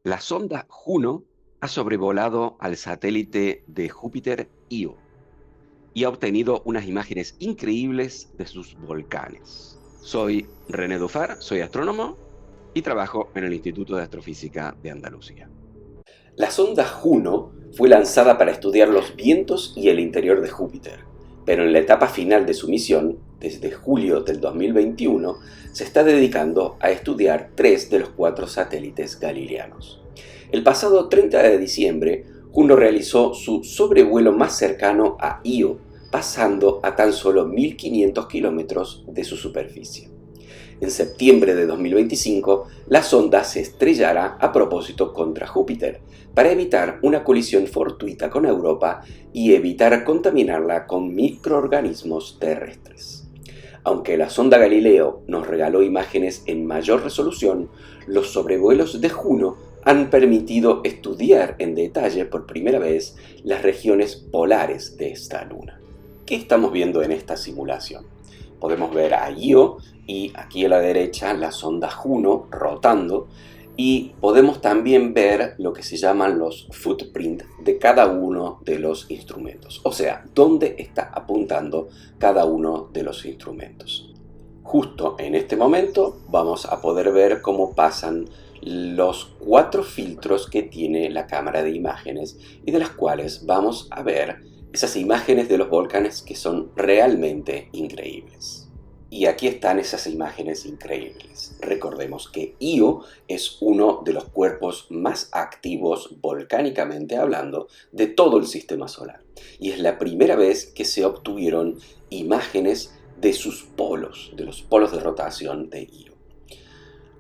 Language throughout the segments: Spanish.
La sonda Juno ha sobrevolado al satélite de Júpiter Io y ha obtenido unas imágenes increíbles de sus volcanes. Soy René Dufar, soy astrónomo y trabajo en el Instituto de Astrofísica de Andalucía. La sonda Juno fue lanzada para estudiar los vientos y el interior de Júpiter, pero en la etapa final de su misión, desde julio del 2021, se está dedicando a estudiar 3 de los 4 satélites galileanos. El pasado 30 de diciembre, Juno realizó su sobrevuelo más cercano a Io, pasando a tan solo 1.500 kilómetros de su superficie. En septiembre de 2025, la sonda se estrellará a propósito contra Júpiter para evitar una colisión fortuita con Europa y evitar contaminarla con microorganismos terrestres. Aunque la sonda Galileo nos regaló imágenes en mayor resolución, los sobrevuelos de Juno han permitido estudiar en detalle por primera vez las regiones polares de esta luna. ¿Qué estamos viendo en esta simulación? Podemos ver a Io y aquí a la derecha la sonda Juno rotando, y podemos también ver lo que se llaman los footprints de cada uno de los instrumentos, o sea, dónde está apuntando cada uno de los instrumentos. Justo en este momento vamos a poder ver cómo pasan los 4 filtros que tiene la cámara de imágenes y de las cuales vamos a ver esas imágenes de los volcanes que son realmente increíbles. Y aquí están esas imágenes increíbles. Recordemos que Io es uno de los cuerpos más activos volcánicamente hablando de todo el sistema solar. Y es la primera vez que se obtuvieron imágenes de sus polos, de los polos de rotación de Io.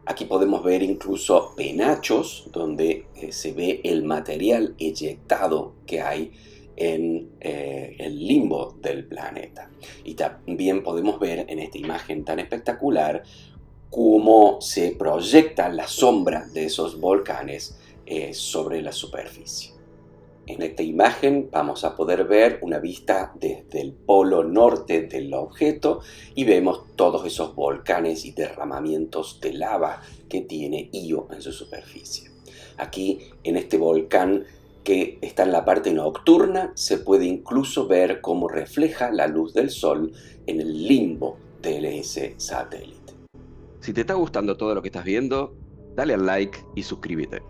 Aquí podemos ver incluso penachos donde se ve el material eyectado que hay en el limbo del planeta. Y también podemos ver en esta imagen tan espectacular cómo se proyecta la sombra de esos volcanes sobre la superficie. En esta imagen vamos a poder ver una vista desde el polo norte del objeto y vemos todos esos volcanes y derramamientos de lava que tiene Io en su superficie. Aquí en este volcán que está en la parte nocturna, se puede incluso ver cómo refleja la luz del sol en el limbo de ese satélite. Si te está gustando todo lo que estás viendo, dale al like y suscríbete.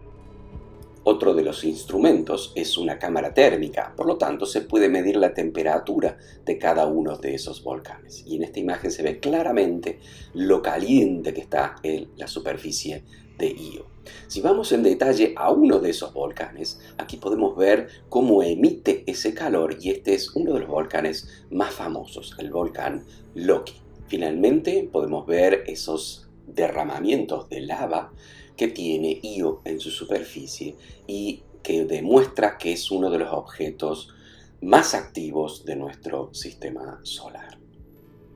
Otro de los instrumentos es una cámara térmica, por lo tanto se puede medir la temperatura de cada uno de esos volcanes. Y en esta imagen se ve claramente lo caliente que está en la superficie de Io. Si vamos en detalle a uno de esos volcanes, aquí podemos ver cómo emite ese calor, y este es uno de los volcanes más famosos, el volcán Loki. Finalmente podemos ver esos derramamientos de lava que tiene Io en su superficie y que demuestra que es uno de los objetos más activos de nuestro sistema solar.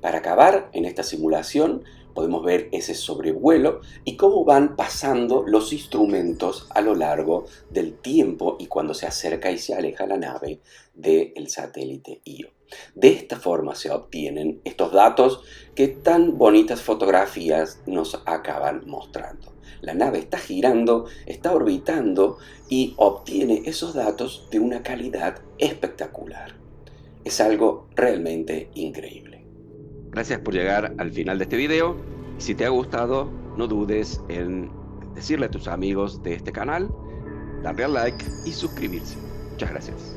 Para acabar en esta simulación podemos ver ese sobrevuelo y cómo van pasando los instrumentos a lo largo del tiempo y cuando se acerca y se aleja la nave del satélite Io. De esta forma se obtienen estos datos que tan bonitas fotografías nos acaban mostrando. La nave está girando, está orbitando y obtiene esos datos de una calidad espectacular. Es algo realmente increíble. Gracias por llegar al final de este video. Si te ha gustado, no dudes en decirle a tus amigos de este canal, darle al like y suscribirse. Muchas gracias.